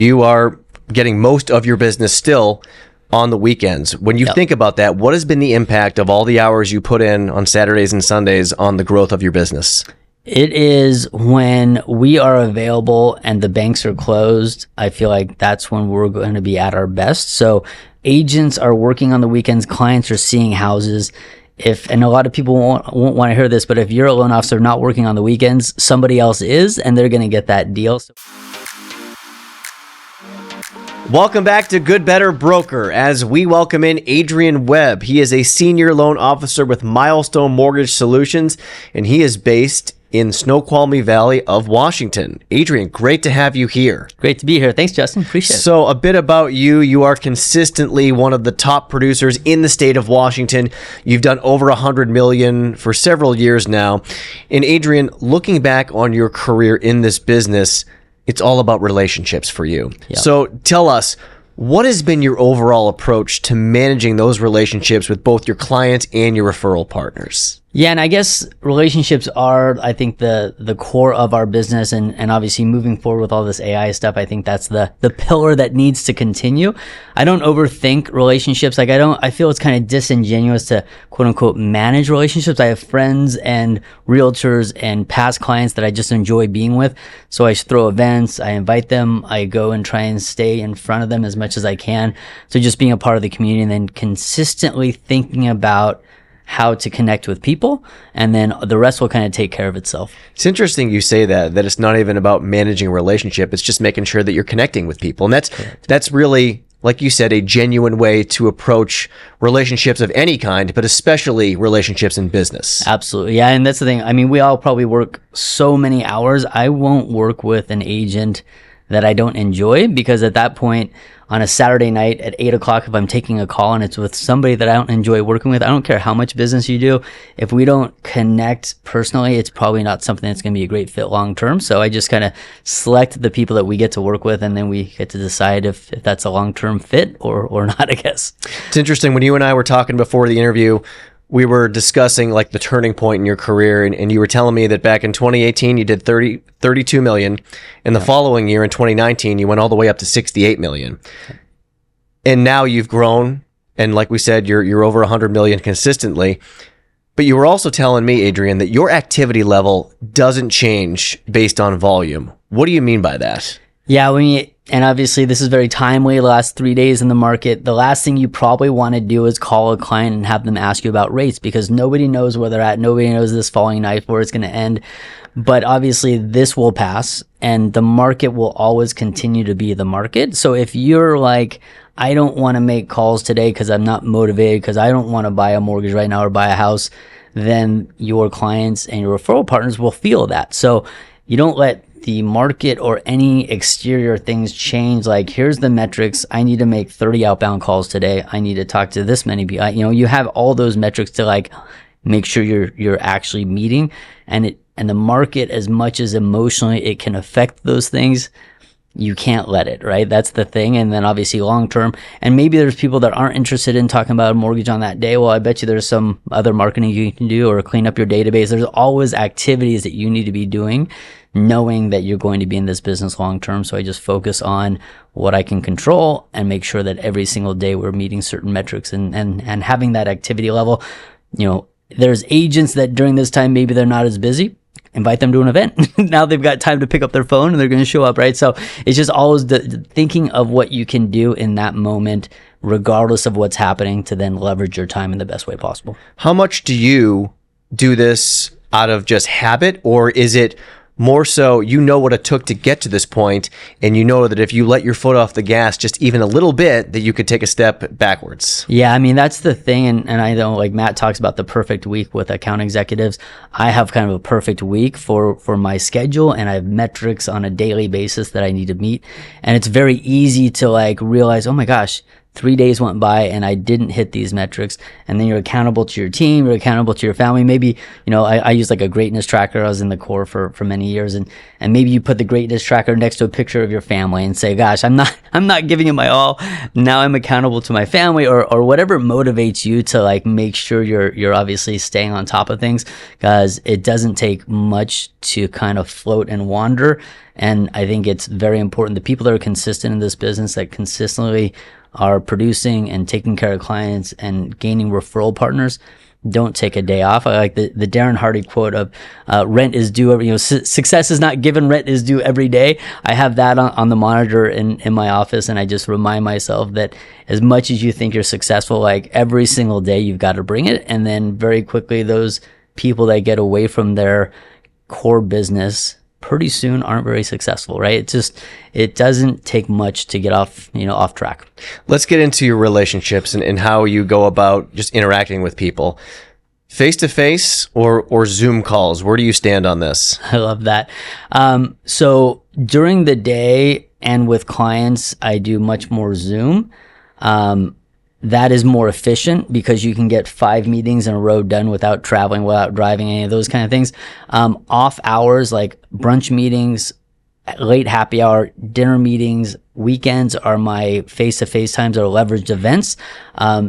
You are getting most of your business still on the weekends. When you think about that, what has been the impact of all the hours you put in on Saturdays and Sundays on the growth of your business? It is when we are available and the banks are closed. I feel like that's when we're going to be at our best. So agents are working on the weekends. Clients are seeing houses. And a lot of people won't want to hear this, but if you're a loan officer not working on the weekends, somebody else is, and they're going to get that deal. Welcome back to Good Better Broker as we welcome in Adrian Webb. He is a senior loan officer with Milestone Mortgage Solutions, and he is based in Snoqualmie Valley of Washington. Adrian, great to have you here. Great to be here. Thanks, Justin. Appreciate it. So a bit about you. You are consistently one of the top producers in the state of Washington. You've done over $100 million for several years now. And Adrian, looking back on your career in this business, it's all about relationships for you. Yep. So tell us, what has been your overall approach to managing those relationships with both your clients and your referral partners? Yeah, and I guess relationships are, I think, the core of our business, and obviously moving forward with all this AI stuff, I think that's the pillar that needs to continue. I don't overthink relationships. I feel it's kind of disingenuous to quote unquote manage relationships. I have friends and realtors and past clients that I just enjoy being with. So I throw events, I invite them, I go and try and stay in front of them as much as I can. So just being a part of the community and then consistently thinking about how to connect with people, and then the rest will kind of take care of itself. It's interesting you say that it's not even about managing a relationship. It's just making sure that you're connecting with people. And that's really, like you said, a genuine way to approach relationships of any kind, but especially relationships in business. Absolutely. Yeah. And that's the thing. I mean, we all probably work so many hours. I won't work with an agent that I don't enjoy, because at that point on a Saturday night at 8 o'clock, if I'm taking a call and it's with somebody that I don't enjoy working with, I don't care how much business you do. If we don't connect personally, it's probably not something that's going to be a great fit long term. So I just kind of select the people that we get to work with, and then we get to decide if that's a long term fit or not, I guess. It's interesting. When you and I were talking before the interview, we were discussing like the turning point in your career, and you were telling me that back in 2018 you did 32 million, and the following year in 2019 you went all the way up to 68 million. And now you've grown, and like we said, you're over 100 million consistently. But you were also telling me, Adrian, that your activity level doesn't change based on volume. What do you mean by that? Yeah, and obviously this is very timely, the last 3 days in the market. The last thing you probably want to do is call a client and have them ask you about rates, because nobody knows where they're at. Nobody knows this falling knife where it's going to end. But obviously this will pass, and the market will always continue to be the market. So if you're like, I don't want to make calls today because I'm not motivated, because I don't want to buy a mortgage right now or buy a house, then your clients and your referral partners will feel that. So you don't let the market or any exterior things change. Like, here's the metrics. I need to make 30 outbound calls today. I need to talk to this many people. You have all those metrics to like make sure you're actually meeting, and the market, as much as emotionally it can affect those things, you can't let it, right? That's the thing. And then obviously long term, and maybe there's people that aren't interested in talking about a mortgage on that day. Well, I bet you there's some other marketing you can do, or clean up your database. There's always activities that you need to be doing, knowing that you're going to be in this business long term. So I just focus on what I can control and make sure that every single day we're meeting certain metrics and having that activity level. There's agents that during this time, maybe they're not as busy. Invite them to an event. Now they've got time to pick up their phone and they're going to show up, right? So it's just always the thinking of what you can do in that moment, regardless of what's happening, to then leverage your time in the best way possible. How much do you do this out of just habit, or is it more so what it took to get to this point, and you know that if you let your foot off the gas just even a little bit, that you could take a step backwards? Yeah, I mean, that's the thing. And I know, like Matt talks about the perfect week with account executives. I have kind of a perfect week for my schedule, and I have metrics on a daily basis that I need to meet. And it's very easy to like realize, oh my gosh, 3 days went by and I didn't hit these metrics. And then you're accountable to your team, you're accountable to your family. Maybe, I use like a greatness tracker. I was in the Corps for many years, and maybe you put the greatness tracker next to a picture of your family and say, gosh, I'm I'm not giving it my all. Now I'm accountable to my family, or whatever motivates you to like make sure you're obviously staying on top of things, because it doesn't take much to kind of float and wander. And I think it's very important. The people that are consistent in this business, that consistently are producing and taking care of clients and gaining referral partners, don't take a day off. I like the Darren Hardy quote of rent is due every, success is not given, rent is due every day. I have that on the monitor in my office, and I just remind myself that as much as you think you're successful, like every single day you've got to bring it. And then very quickly, those people that get away from their core business pretty soon aren't very successful, right? It doesn't take much to get off track. Let's get into your relationships and how you go about just interacting with people. Face-to-face or Zoom calls? Where do you stand on this? I love that. So during the day and with clients, I do much more Zoom. That is more efficient because you can get 5 meetings in a row done without traveling, without driving, any of those kind of things. Off hours, like brunch meetings, late happy hour, dinner meetings, weekends are my face-to-face times or leveraged events.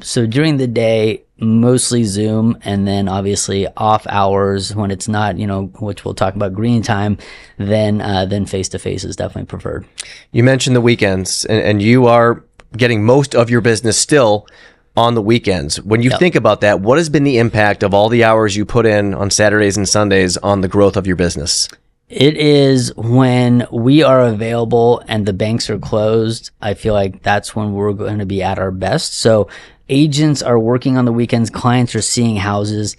So during the day, mostly Zoom, and then obviously off hours when it's not, which we'll talk about green time, then face-to-face is definitely preferred. You mentioned the weekends, and you are getting most of your business still on the weekends. When you think about that, what has been the impact of all the hours you put in on Saturdays and Sundays on the growth of your business? It is when we are available and the banks are closed. I feel like that's when we're going to be at our best. So agents are working on the weekends, clients are seeing houses.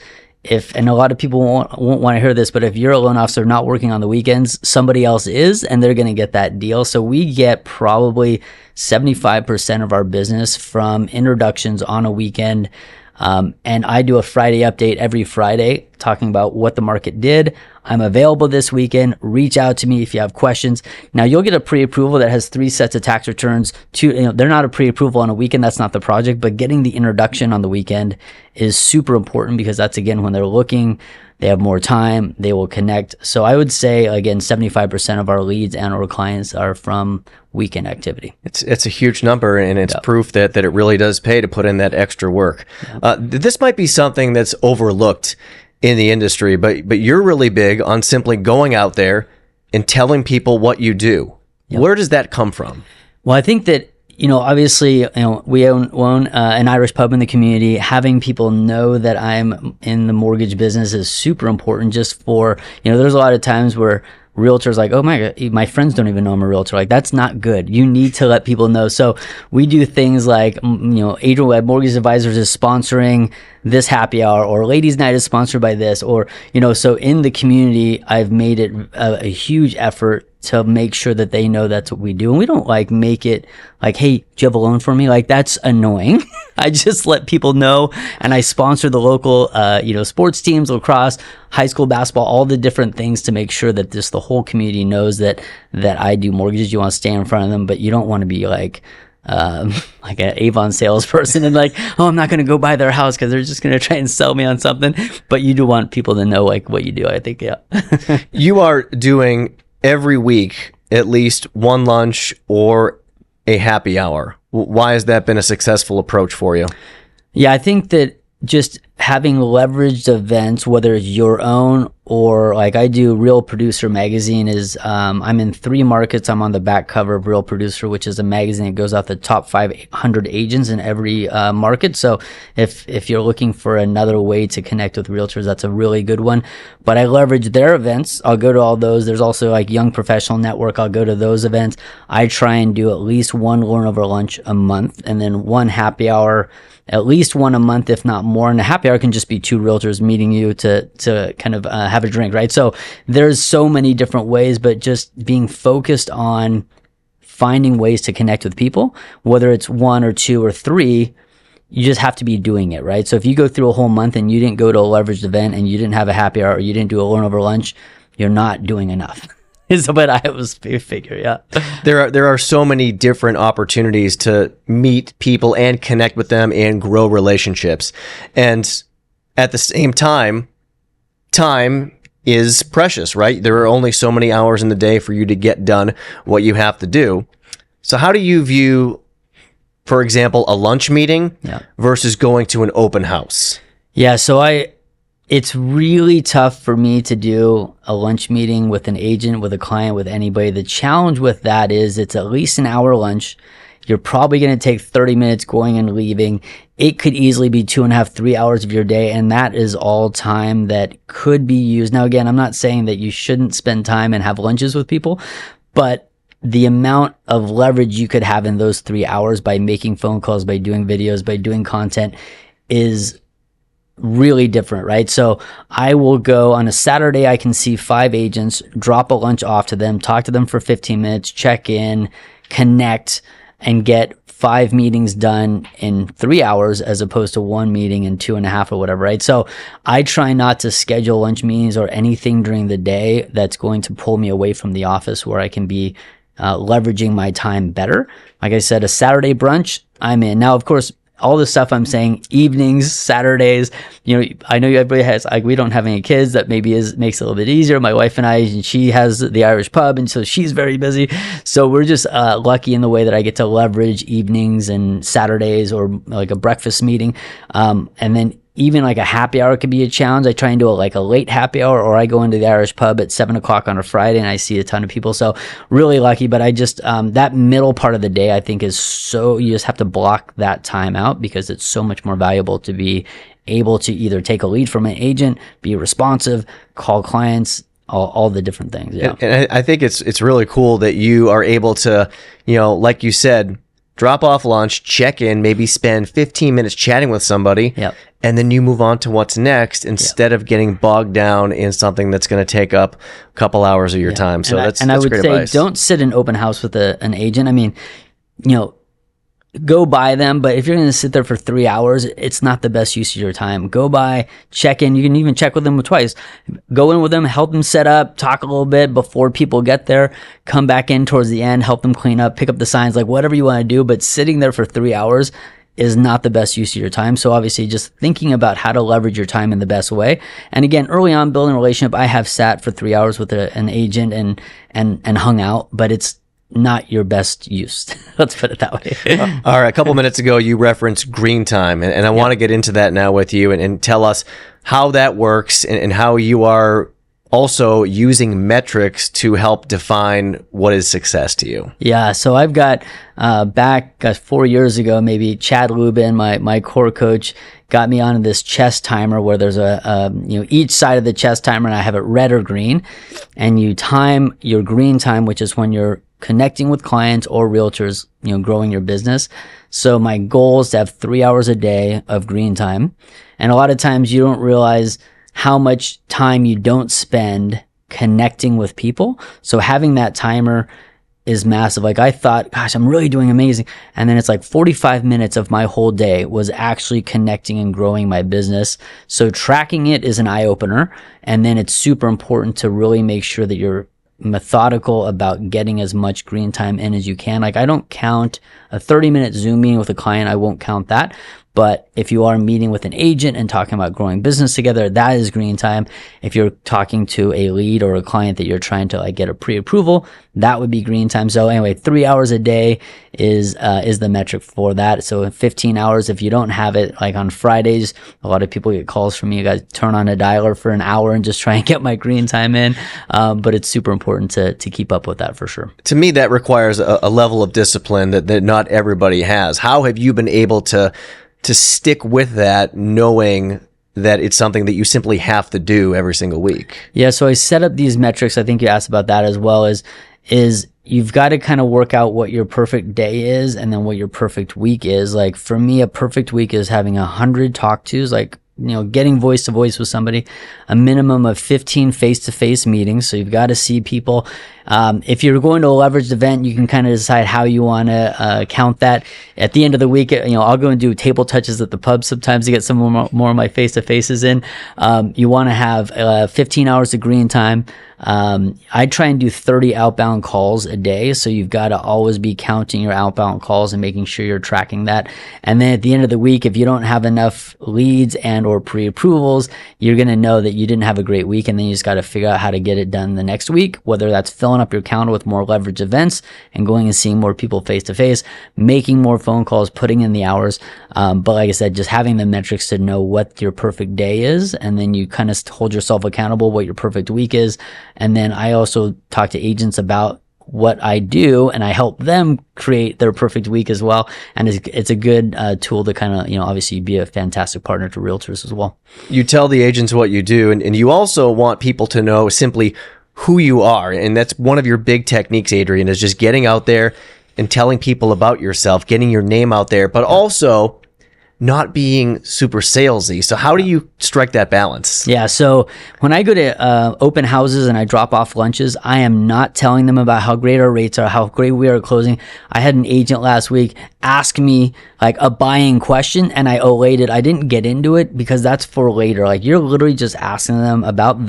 And a lot of people won't want to hear this, but if you're a loan officer not working on the weekends, somebody else is, and they're going to get that deal. So we get probably 75% of our business from introductions on a weekend. And I do a Friday update every Friday talking about what the market did. I'm available this weekend. Reach out to me if you have questions. Now you'll get a pre-approval that has 3 sets of tax returns. They're not a pre-approval on a weekend. That's not the project, but getting the introduction on the weekend is super important because that's again, when they're looking, they have more time, they will connect. So I would say again, 75% of our leads and our clients are from weekend activity. It's a huge number, and it's proof that it really does pay to put in that extra work. This might be something that's overlooked in the industry, but you're really big on simply going out there and telling people what you do. Where does that come from? Well, I think that, obviously, we own an Irish pub in the community. Having people know that I'm in the mortgage business is super important just for, there's a lot of times where realtors like, oh my God, my friends don't even know I'm a realtor. Like, that's not good. You need to let people know. So we do things like, Adrian Webb Mortgage Advisors is sponsoring this happy hour, or ladies night is sponsored by this, or, so in the community, I've made it a huge effort to make sure that they know that's what we do. And we don't make it like, hey, do you have a loan for me? Like, that's annoying. I just let people know, and I sponsor the local, sports teams, lacrosse, high school basketball, all the different things to make sure that the whole community knows that I do mortgages. You want to stay in front of them, but you don't want to be like an Avon salesperson and like, oh, I'm not going to go buy their house because they're just going to try and sell me on something. But you do want people to know what you do, I think. Yeah. You are doing every week at least one lunch or a happy hour. Why has that been a successful approach for you? Yeah, I think that just having leveraged events, whether it's your own or like I do Real Producer magazine is, I'm in 3 markets. I'm on the back cover of Real Producer, which is a magazine that goes out the top 500 agents in every market. So if you're looking for another way to connect with realtors, that's a really good one. But I leverage their events. I'll go to all those. There's also like Young Professional Network. I'll go to those events. I try and do at least one learn over lunch a month, and then one happy hour, at least one a month, if not more. And a happy hour can just be 2 realtors meeting you to kind of have a drink, right? So there's so many different ways, but just being focused on finding ways to connect with people, whether it's 1 or 2 or 3, you just have to be doing it, right? So if you go through a whole month and you didn't go to a leveraged event and you didn't have a happy hour or you didn't do a learn over lunch, you're not doing enough. Is what I was figure, yeah. There are so many different opportunities to meet people and connect with them and grow relationships. And at the same time is precious, right? There are only so many hours in the day for you to get done what you have to do. So how do you view, for example, a lunch meeting versus going to an open house? Yeah, so it's really tough for me to do a lunch meeting with an agent, with a client, with anybody. The challenge with that is it's at least an hour lunch. You're probably going to take 30 minutes going and leaving. It could easily be 2.5, 3 hours of your day, and that is all time that could be used. Now, again, I'm not saying that you shouldn't spend time and have lunches with people, but the amount of leverage you could have in those 3 hours by making phone calls, by doing videos, by doing content is really different, right? So I will go on a Saturday, I can see 5 agents, drop a lunch off to them, talk to them for 15 minutes, check in, connect, and get 5 meetings done in 3 hours as opposed to 1 meeting in 2.5 or whatever, right? So I try not to schedule lunch meetings or anything during the day that's going to pull me away from the office where I can be leveraging my time better. Like I said, a Saturday brunch, I'm in. Now, of course, all the stuff I'm saying, evenings, Saturdays, I know everybody has, like, we don't have any kids. That maybe makes it a little bit easier. My wife and I, and she has the Irish pub, and so she's very busy. So we're just lucky in the way that I get to leverage evenings and Saturdays or like a breakfast meeting. And then even like a happy hour could be a challenge. I try and do a late happy hour, or I go into the Irish pub at 7:00 on a Friday and I see a ton of people. So really lucky, but I just, that middle part of the day, I think is so, you just have to block that time out because it's so much more valuable to be able to either take a lead from an agent, be responsive, call clients, all the different things. Yeah. And I think it's really cool that you are able to, like you said, drop off lunch, check in, maybe spend 15 minutes chatting with somebody, and then you move on to what's next instead of getting bogged down in something that's going to take up a couple hours of your time. So that's I would great say advice. Don't sit in open house with an agent. I mean, go by them, but if you're going to sit there for 3 hours, it's not the best use of your time. Go by, check in. You can even check with them twice. Go in with them, help them set up, talk a little bit before people get there, come back in towards the end, help them clean up, pick up the signs, like whatever you want to do. But sitting there for 3 hours is not the best use of your time. So obviously just thinking about how to leverage your time in the best way. And again, early on building a relationship, I have sat for 3 hours with an agent and hung out, but it's not your best use. Let's put it that way. All right. A couple minutes ago, you referenced green time, and I want to get into that now with you and tell us how that works and how you are also using metrics to help define what is success to you. Yeah. So I've got back 4 years ago, maybe Chad Lubin, my core coach, got me onto this chess timer where there's each side of the chess timer, and I have it red or green, and you time your green time, which is when you're connecting with clients or realtors, growing your business. So my goal is to have 3 hours a day of green time. And a lot of times you don't realize how much time you don't spend connecting with people. So having that timer is massive. Like I thought, gosh, I'm really doing amazing. And then it's like 45 minutes of my whole day was actually connecting and growing my business. So tracking it is an eye opener. And then it's super important to really make sure that you're methodical about getting as much green time in as you can. Like I don't count a 30-minute Zoom meeting with a client. I won't count that. But if you are meeting with an agent and talking about growing business together, that is green time. If you're talking to a lead or a client that you're trying to get a pre-approval, that would be green time. So anyway, 3 hours a day is the metric for that. So 15 hours, if you don't have it, like on Fridays, a lot of people get calls from me. You guys turn on a dialer for an hour and just try and get my green time in. But it's super important to keep up with that for sure. To me, that requires a level of discipline that not everybody has. How have you been able to stick with that, knowing that it's something that you simply have to do every single week? Yeah, so I set up these metrics. I think you asked about that as well, is you've got to kind of work out what your perfect day is and then what your perfect week is. Like for me, a perfect week is having 100 talk tos, like getting voice to voice with somebody, a minimum of 15 face-to-face meetings. So you've got to see people. If you're going to a leveraged event, you can kind of decide how you want to count that. At the end of the week, I'll go and do table touches at the pub sometimes to get some more of my face-to-faces in. You want to have 15 hours of green time. I try and do 30 outbound calls a day. So you've got to always be counting your outbound calls and making sure you're tracking that. And then at the end of the week, if you don't have enough leads and or pre-approvals, you're going to know that you didn't have a great week. And then you just got to figure out how to get it done the next week, whether that's filling filling up your calendar with more leverage events and going and seeing more people face to face, making more phone calls, putting in the hours. But like I said, just having the metrics to know what your perfect day is, and then you kind of hold yourself accountable what your perfect week is. And then I also talk to agents about what I do, and I help them create their perfect week as well. And it's a good tool to kind of, obviously be a fantastic partner to realtors as well. You tell the agents what you do, and you also want people to know simply who you are. And that's one of your big techniques, Adrian, is just getting out there and telling people about yourself, getting your name out there, but also not being super salesy. So how do you strike that balance? Yeah. So when I go to open houses and I drop off lunches, I am not telling them about how great our rates are, how great we are at closing. I had an agent last week ask me like a buying question, and I allayed it. I didn't get into it because that's for later. Like, you're literally just asking them, about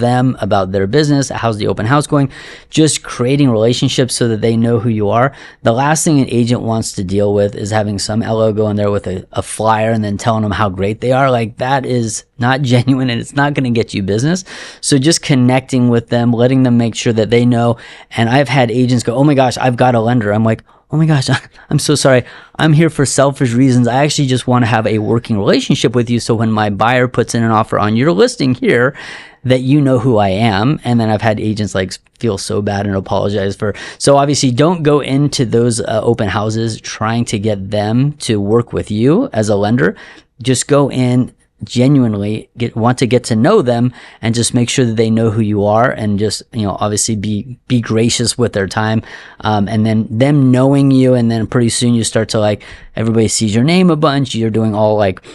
their business, how's the open house going, just creating relationships so that they know who you are. The last thing an agent wants to deal with is having some LO go in there with a flyer and then telling them how great they are. Like, that is not genuine, and it's not going to get you business. So just connecting with them, letting them make sure that they know. And I've had agents go, oh my gosh, I've got a lender. I'm like, oh my gosh, I'm so sorry. I'm here for selfish reasons. I actually just want to have a working relationship with you. So when my buyer puts in an offer on your listing here, that you know who I am. And then I've had agents like feel so bad and apologize for. So obviously don't go into those open houses trying to get them to work with you as a lender. Just go in, genuinely want to get to know them, and just make sure that they know who you are, and just obviously be gracious with their time, and then them knowing you, and then pretty soon you start to like, everybody sees your name a bunch. You're doing all like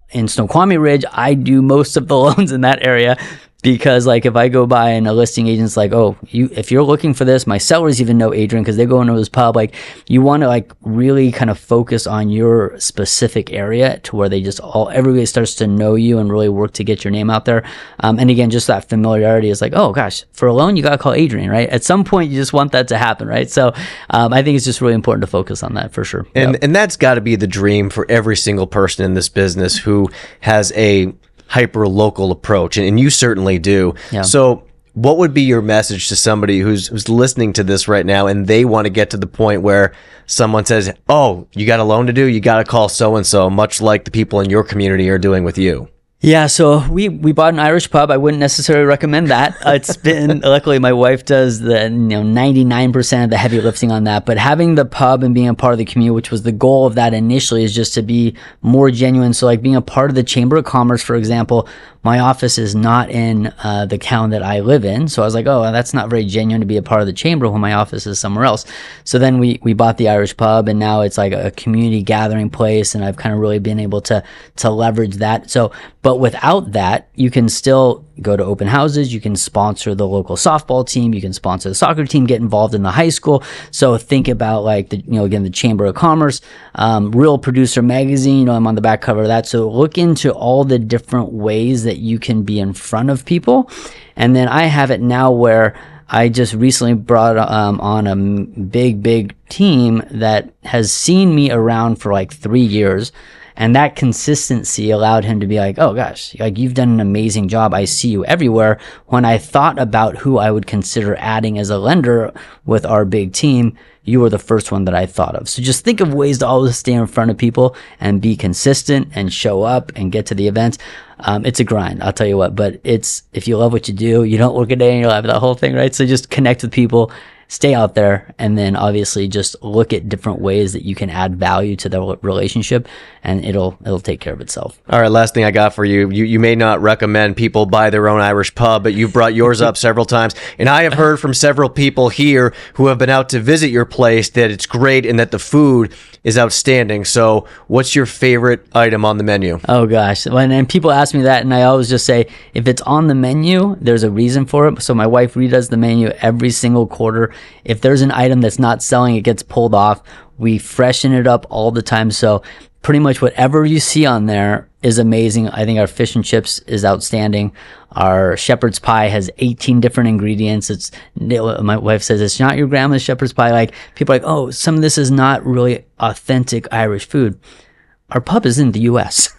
in Snoqualmie Ridge, I do most of the loans in that area. Because like if I go by and a listing agent's like, oh, if you're looking for this, my sellers even know Adrian because they go into his pub. Like, you want to like really kind of focus on your specific area to where everybody starts to know you and really work to get your name out there. And again, just that familiarity is like, oh gosh, for a loan, you got to call Adrian, right? At some point, you just want that to happen, right? So I think it's just really important to focus on that for sure. And that's got to be the dream for every single person in this business who has a hyper local approach, and you certainly do. Yeah. So what would be your message to somebody who's listening to this right now and they want to get to the point where someone says, oh, you got a loan to do, you got to call so and so, much like the people in your community are doing with you? Yeah, so we bought an Irish pub. I wouldn't necessarily recommend that. It's been, luckily my wife does the 99% of the heavy lifting on that. But having the pub and being a part of the community, which was the goal of that initially, is just to be more genuine. So like being a part of the Chamber of Commerce, for example, my office is not in the town that I live in. So I was like, oh, that's not very genuine to be a part of the chamber when my office is somewhere else. So then we bought the Irish pub, and now it's like a community gathering place, and I've kind of really been able to leverage that. So, but without that, you can still go to open houses, you can sponsor the local softball team, you can sponsor the soccer team, get involved in the high school. So think about like the Chamber of Commerce, Real Producer Magazine, I'm on the back cover of that. So look into all the different ways that you can be in front of people. And then I have it now where I just recently brought on a big team that has seen me around for like 3 years. And that consistency allowed him to be like, oh gosh, like you've done an amazing job. I see you everywhere. When I thought about who I would consider adding as a lender with our big team, you were the first one that I thought of. So just think of ways to always stay in front of people and be consistent and show up and get to the events. It's a grind, I'll tell you what, but if you love what you do, you don't work a day in your life, that whole thing, right? So just connect with people, stay out there, and then obviously just look at different ways that you can add value to the relationship, and it'll take care of itself. All right, last thing I got for you. You may not recommend people buy their own Irish pub, but you've brought yours up several times, and I have heard from several people here who have been out to visit your place that it's great and that the food is outstanding. So what's your favorite item on the menu? Oh gosh, and people ask me that, and I always just say, if it's on the menu, there's a reason for it. So my wife redoes the menu every single quarter. If there's an item that's not selling, it gets pulled off. We freshen it up all the time. So pretty much whatever you see on there is amazing. I think our fish and chips is outstanding. Our shepherd's pie has 18 different ingredients. My wife says it's not your grandma's shepherd's pie. Like, people are like, oh, some of this is not really authentic Irish food. Our pub is in the US.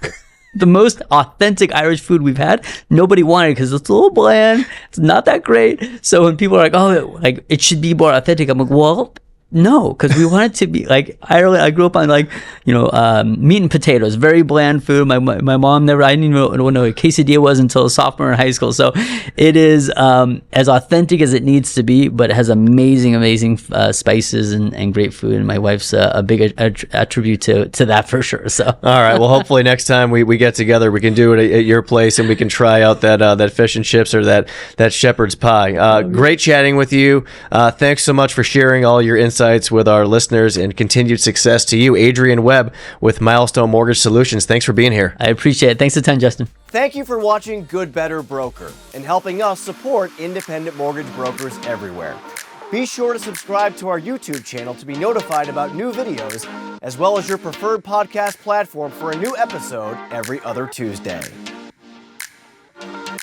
the most authentic Irish food we've had. Nobody wanted it because it's a little bland. It's not that great. So when people are like, oh, like it should be more authentic, I'm like, well, no, because we want it to be like Ireland. I grew up on like, meat and potatoes, very bland food. My mom never, I didn't even know what a quesadilla was until a sophomore in high school. So it is as authentic as it needs to be, but it has amazing spices and great food. And my wife's a big attribute to that for sure. So all right, well, hopefully next time we get together, we can do it at your place and we can try out that fish and chips or that shepherd's pie. Great chatting with you. Thanks so much for sharing all your insights with our listeners, and continued success to you, Adrian Webb with Milestone Mortgage Solutions. Thanks for being here. I appreciate it. Thanks a ton, Justin. Thank you for watching Good Better Broker and helping us support independent mortgage brokers everywhere. Be sure to subscribe to our YouTube channel to be notified about new videos, as well as your preferred podcast platform for a new episode every other Tuesday.